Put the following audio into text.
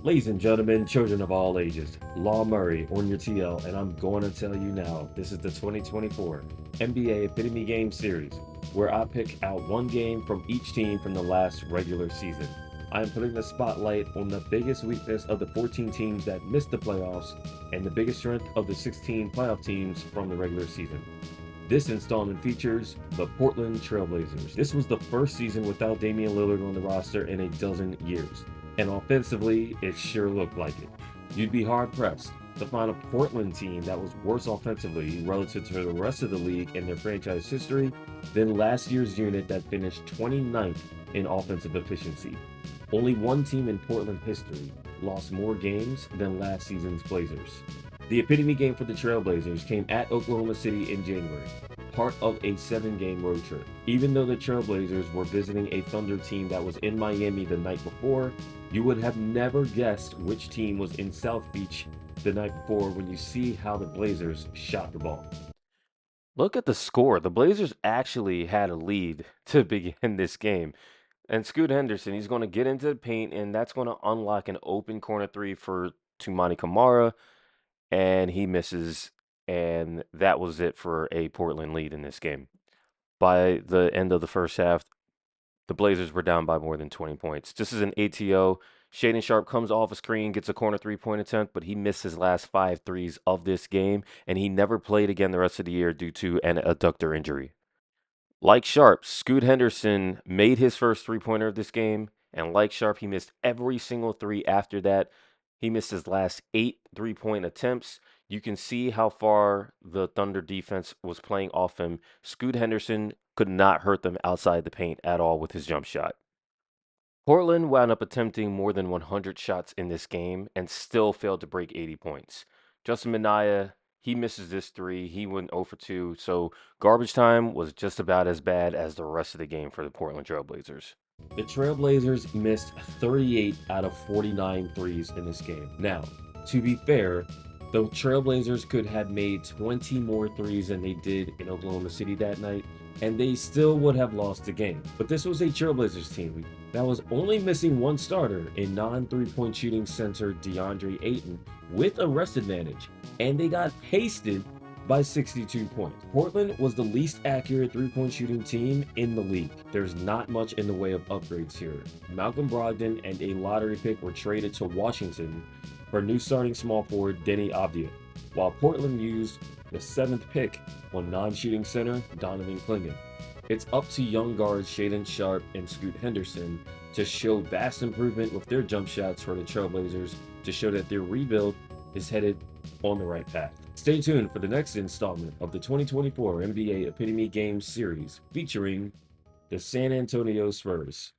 Ladies and gentlemen, children of all ages, Law Murray on your TL, and I'm going to tell you now, this is the 2024 NBA Epitome Game Series, where I pick out one game from each team from the last regular season. I am putting the spotlight on the biggest weakness of the 14 teams that missed the playoffs and the biggest strength of the 16 playoff teams from the regular season. This installment features the Portland Trailblazers. This was the first season without Damian Lillard on the roster in a dozen years, and offensively, it sure looked like it. You'd be hard pressed to find a Portland team that was worse offensively relative to the rest of the league in their franchise history than last year's unit that finished 29th in offensive efficiency. Only one team in Portland history lost more games than last season's Blazers. The epitome game for the Trailblazers came at Oklahoma City in January, part of a 7-game road trip. Even though the Trailblazers were visiting a Thunder team that was in Miami the night before, you would have never guessed which team was in South Beach the night before when you see how the Blazers shot the ball. Look at the score. The Blazers actually had a lead to begin this game. And Scoot Henderson, he's going to get into the paint, and that's going to unlock an open corner three for Tumani Kamara, and he misses. And that was it for a Portland lead in this game. By the end of the first half, the Blazers were down by more than 20 points. This is an ATO. Shaden Sharp comes off a screen, gets a corner 3-point attempt, but he missed his last 5 threes of this game, and he never played again the rest of the year due to an adductor injury. Like Sharp, Scoot Henderson made his first 3-pointer of this game, and like Sharp, he missed every single three after that. He missed his last 8 3-point attempts. You can see how far the Thunder defense was playing off him. Scoot Henderson could not hurt them outside the paint at all with his jump shot. Portland wound up attempting more than 100 shots in this game and still failed to break 80 points. Justin Minaya, he misses this three. He went 0 for 2. So garbage time was just about as bad as the rest of the game for the Portland Trailblazers. The Trailblazers missed 38 out of 49 threes in this game. Now, to be fair, the Trailblazers could have made 20 more threes than they did in Oklahoma City that night, and they still would have lost the game. But this was a Trailblazers team that was only missing one starter in non 3-point shooting center DeAndre Ayton with a rest advantage, and they got pasted by 62 points. Portland was the least accurate 3-point shooting team in the league. There's not much in the way of upgrades here. Malcolm Brogdon and a lottery pick were traded to Washington for new starting small forward Denny Avdia, while Portland used the 7th pick on non-shooting center Donovan Clingan. It's up to young guards Shaden Sharp and Scoot Henderson to show vast improvement with their jump shots for the Trailblazers to show that their rebuild is headed on the right path. Stay tuned for the next installment of the 2024 NBA Epitome Games series featuring the San Antonio Spurs.